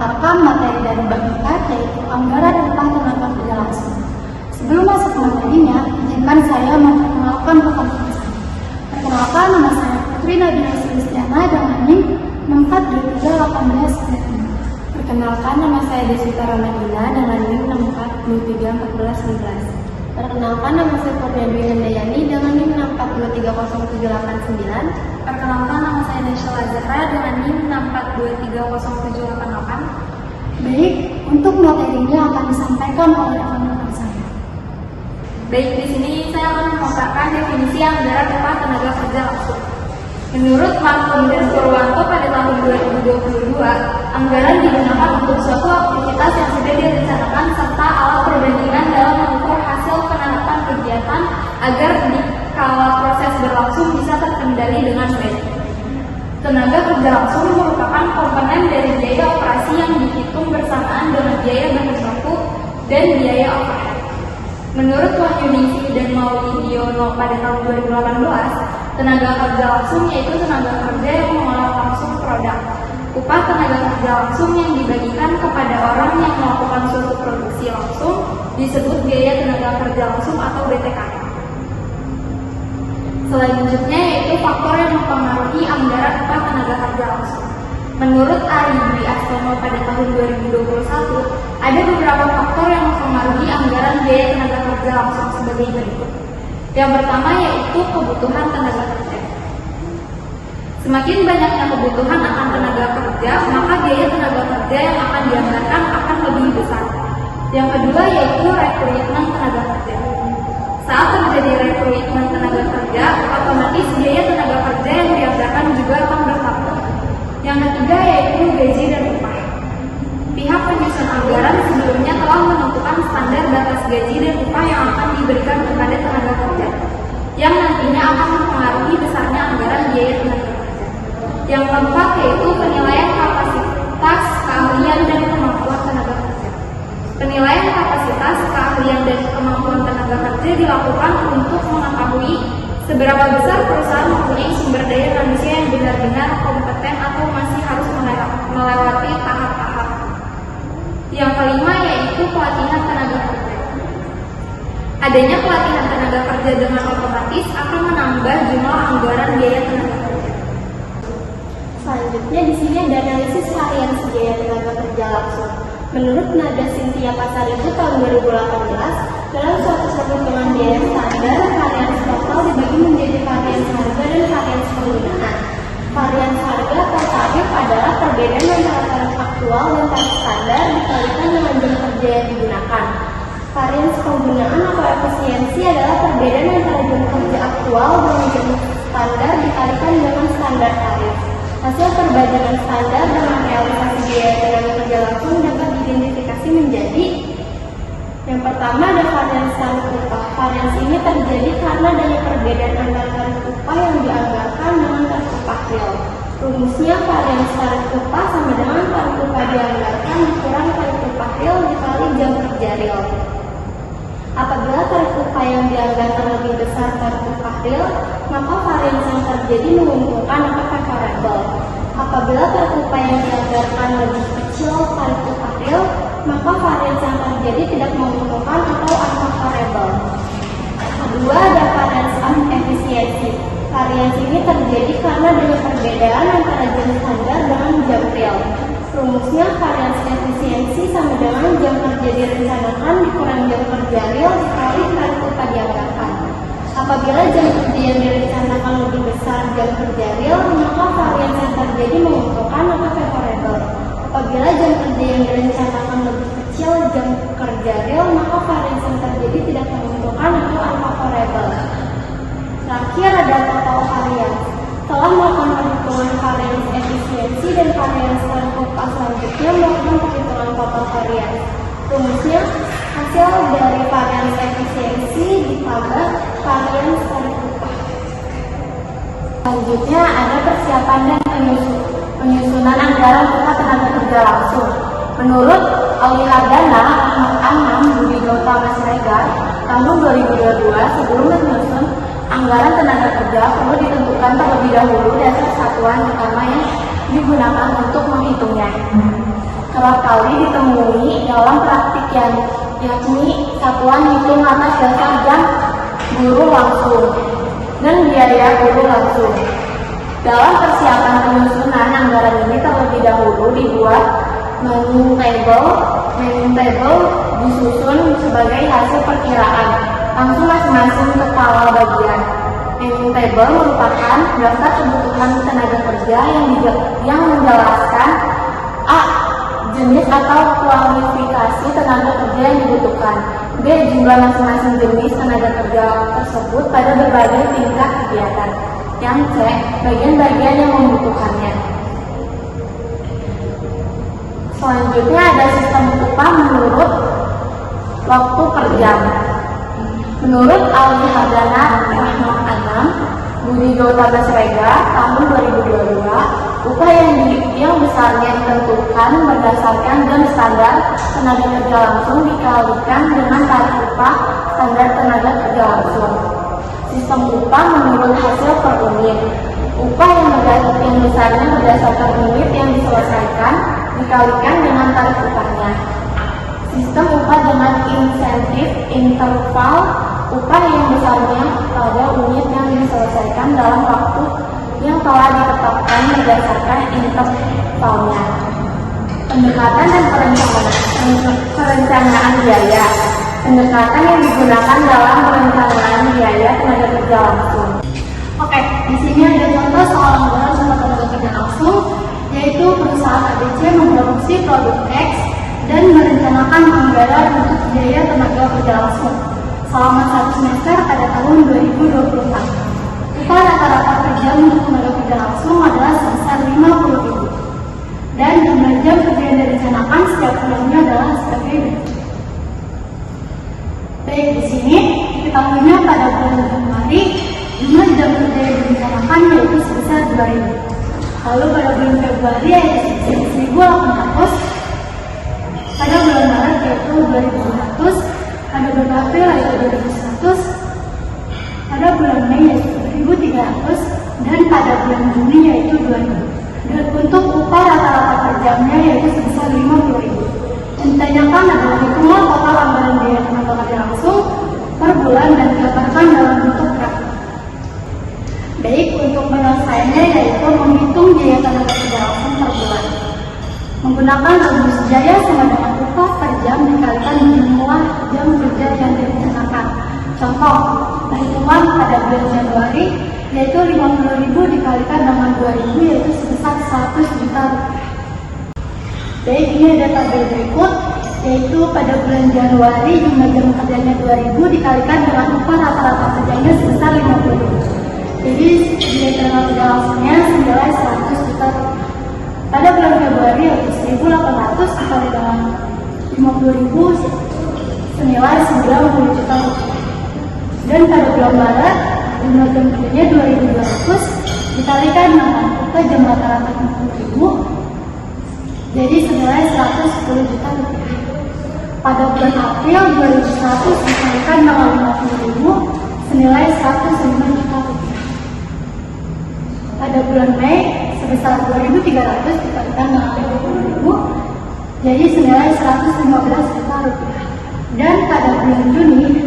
merupakan materi dari bab 4, yaitu anggaran upah tenaga kerja langsung. Sebelum masuk ke materinya, izinkan saya memperkenalkan rekan-rekan saya. Perkenalkan, nama saya Putri Nabila Sulistiana dengan NIM 642318. Perkenalkan, nama saya Deswita Ramadina dengan NIM 64231419. Perkenalkan, nama saya Purniadwi Handayani dengan NIM 64230789. Perkenalkan, nama saya Nasyala Zahra dengan NIM 64230788. Baik, untuk materinya akan disampaikan oleh rekan-rekan saya. Baik, di sini saya akan memaparkan definisi anggaran upah tenaga kerja langsung. Menurut Markom dan Purwanto pada tahun 2022, anggaran digunakan untuk suatu aktivitas yang sudah direncanakan serta alat perbandingan dalam mengukur hasil penerapan kegiatan agar dikala proses berlangsung bisa terkendali dengan baik. Tenaga kerja langsung merupakan komponen dari biaya operasi yang dihitung bersamaan dengan biaya bahan baku dan biaya overhead. Menurut Wahyuningsi dan Maulidiono pada tahun 2018, tenaga kerja langsung yaitu tenaga kerja yang mengolah langsung produk. Upah tenaga kerja langsung yang dibagikan kepada orang yang melakukan suatu produksi langsung disebut biaya tenaga kerja langsung atau BTKL. Selanjutnya yaitu faktor yang mempengaruhi anggaran upah tenaga kerja langsung. Menurut Ari Dwi Astono pada tahun 2021, ada beberapa faktor yang mempengaruhi anggaran biaya tenaga kerja langsung sebagai berikut. Yang pertama yaitu kebutuhan tenaga kerja. Semakin banyaknya kebutuhan akan tenaga kerja, maka biaya tenaga kerja yang akan dianggarkan akan lebih besar. Yang kedua yaitu rekrutmen tenaga kerja. Saat terjadi rekrutmen tenaga kerja, otomatis biaya tenaga kerja yang dianggarkan juga akan bertambah. Yang ketiga yaitu gaji dan upah. Pihak penyusun anggaran sebelumnya telah menentukan standar batas gaji dan upah yang akan diberikan kepada tenaga kerja, yang nantinya akan mempengaruhi besarnya anggaran biaya tenaga kerja. Yang keempat yaitu penilaian kapasitas, keahlian, dan kemampuan tenaga kerja. Penilaian kapasitas, keahlian, dan kemampuan tenaga kerja dilakukan untuk mengetahui seberapa besar perusahaan mempunyai sumber daya manusia yang benar-benar kompeten atau masih harus melewati tahap-tahap. Yang kelima yaitu pelatihan tenaga kerja. Adanya pelatihan tenaga kerja dengan otomatis akan menambah jumlah anggaran biaya tenaga kerja. Selanjutnya di sini ada analisis variansi biaya tenaga kerja langsung. Menurut Nada Cynthia Pasaribu tahun 2018, dalam suatu perhitungan biaya standar, variansi total dibagi menjadi variansi harga dan variansi penggunaan. Variansi harga atau tarif adalah perbedaan antara tarif aktual dan tarif standar dikalikan dengan jam kerja yang digunakan. Variansi penggunaan atau efisiensi adalah perbedaan antara jam kerja aktual dengan jam standar dikalikan dengan standar tarif. Hasil perbandingan standar dengan realisasi biaya tenaga kerja langsung dapat diidentifikasi menjadi: yang pertama ada variansi tarif upah. Variansi ini terjadi karena adanya perbedaan antara tarif upah yang dianggarkan dengan tarif upah real. Rumusnya variansi tarif upah sama dengan tarif upah dianggarkan dikurangi tarif upah real dikali jam kerja real. Apabila tarif upah yang dianggarkan lebih besar tarif upah real, maka variansi yang terjadi menguntungkan atau favorable. Apabila tarif upah yang dianggarkan lebih kecil tarif upah real, maka variansi yang terjadi tidak menguntungkan atau unfavorable. Kedua ada variansi efisiensi. Variansi ini terjadi karena adanya perbedaan antara jam standar dengan jam real. Rumusnya variansi efisiensi sama dengan jam kerja direncanakan dikurangi jam kerja real dikali tarif upah dianggarkan. Apabila jam kerja yang direncanakan lebih besar jam kerja real, maka variansi yang terjadi menguntungkan atau favorable. Apabila jam kerja yang direncanakan lebih kecil jam kerja real, maka variansi yang terjadi tidak menguntungkan atau unfavorable. Terakhir ada total variance. Setelah melakukan perhitungan variance efisiensi dan variance tarif upah, selanjutnya melakukan perhitungan total variance. Rumusnya hasil dari variance efisiensi ditambah variance tarif upah. Selanjutnya ada persiapan dan penyusunan anggaran upah tenaga kerja langsung. Menurut Auli Hardana, Ahmad Anam, Budi Gautama Siregar, tahun 2022, sebelum menyusun anggaran tenaga kerja perlu ditentukan terlebih dahulu dasar satuan utama yang digunakan untuk menghitungnya. kerap kali ditemui dalam praktik yakni satuan hitung atas dasar jam guru langsung dan biaya guru langsung. Dalam persiapan penyusunan anggaran ini terlebih dahulu dibuat managing table disusun sebagai hasil perkiraan langsung masing-masing kepala bagian. Managing table merupakan daftar kebutuhan tenaga kerja yang menjelaskan A. Jenis atau kualifikasi tenaga kerja yang dibutuhkan, B. Jumlah masing-masing jenis tenaga kerja tersebut pada berbagai tingkat kegiatan, yang C. Bagian-bagian yang membutuhkannya. Selanjutnya ada sistem upah menurut waktu per jam. Menurut Alwi Hardana Rahmat Anam, Budi Gautama Siregar tahun 2022, upah yang besarnya ditentukan berdasarkan jam standar tenaga kerja langsung dikalikan dengan tarif upah standar tenaga kerja langsung. Sistem upah menurut hasil per unit. Upah yang besarnya berdasarkan unit yang diselesaikan dikalikan dengan tarif upahnya. Sistem upah dengan insentif interval. Upah yang besarnya pada unit yang diselesaikan dalam waktu yang telah ditetapkan berdasarkan intervalnya. Pendekatan dan perencanaan biaya. Pendekatan yang digunakan dalam perencanaan biaya tenaga kerja langsung. Oke, di sini ada contoh soal anggaran sumber tenaga kerja langsung, yaitu perusahaan ABC memproduksi produk X dan merencanakan anggaran untuk biaya tenaga kerja langsung selama 1 semester pada tahun 2024. Upah rata-rata per jam untuk tenaga kerja langsung adalah sebesar 50.000 dan jumlah jam kerja yang direncanakan setiap bulannya adalah sebagai berikut. Baik, di sini diketahuinya pada bulan Januari jumlah jam kerja yang direncanakan yaitu sebesar 2.000. Lalu pada bulan Februari yaitu 1.800, pada bulan Maret yaitu 2.200, pada bulan April yaitu 2.100, pada bulan Mei yaitu 1.300, dan pada bulan Juni yaitu 2.000. Dan untuk upah rata-rata per jamnya yaitu sebesar 50.000. Dan ditanyakan adalah hitungan total anggaran biaya tenaga kerja langsung per bulan dan digambarkan dalam bentuk grafik. Baik, untuk penyelesaiannya yaitu menghitung biaya tenaga kerja langsung per bulan menggunakan rumus Jaya sama dengan upah per jam dikalikan jumlah jam kerja yang direncanakan. Contoh, perhitungan pada bulan Januari yaitu 50.000 dikalikan dengan 2.000 yaitu sebesar 100 juta rupiah. Baik, ini ada tabel berikut, yaitu pada bulan Januari jumlah jam kerjanya 2.000 dikalikan dengan upah rata-rata kerjanya sebesar 50.000. Jadi biaya tenaga kerja langsungnya senilai 100 juta rupiah. Pada bulan Februari yaitu 1.800 dikali dengan 50.000 senilai 90 juta rupiah. Dan pada bulan Maret jumlah jam kerjanya 2.200 dikalikan dengan upah jam rata-rata 50.000 jadi senilai 110 juta rupiah. Pada bulan April 2.100 dikalikan dengan 50.000 senilai 105 juta rupiah. Pada bulan Mei sebesar 2.300 dikalikan dengan 50.000 jadi senilai 115 juta rupiah. Dan pada bulan Juni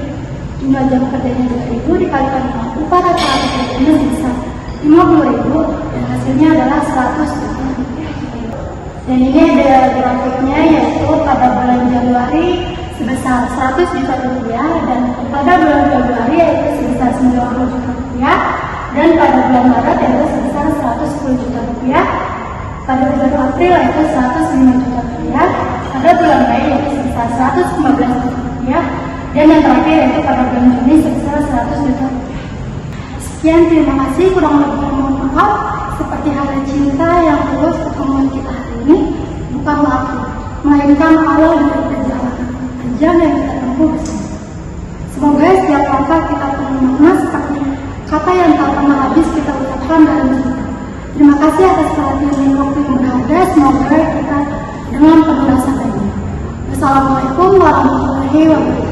jumlah jam kerjanya 2.000 dikalikan dengan upah rata-rata kerjanya sebesar 50.000 dan hasilnya adalah 100 juta rupiah. Dan ini ada grafiknya yaitu pada bulan Januari sebesar 100 juta rupiah dan pada bulan Februari yaitu sebesar 90 juta rupiah dan pada bulan Maret yaitu sebesar 110 juta rupiah, pada bulan April yaitu 105 juta rupiah, pada bulan Mei yaitu sebesar 115 juta rupiah dan yang terakhir yaitu pada bulan Juni sebesar 100 juta rupiah. Sekian, terima kasih, kurang lebih mohon maaf. Seperti halnya cinta yang tulus, pertemuan kita hari ini bukanlah aku, melainkan awal dari perjalanan panjang yang kita tempuh bersama. Semoga setiap kata kita penuh makna seperti kata yang tak pernah habis kita ucapkan dalam hidup. Terima kasih atas perhatian dan waktu yang berharga. Semoga kita dengan penuh rasa bahagia. Wassalamualaikum warahmatullahi wabarakatuh.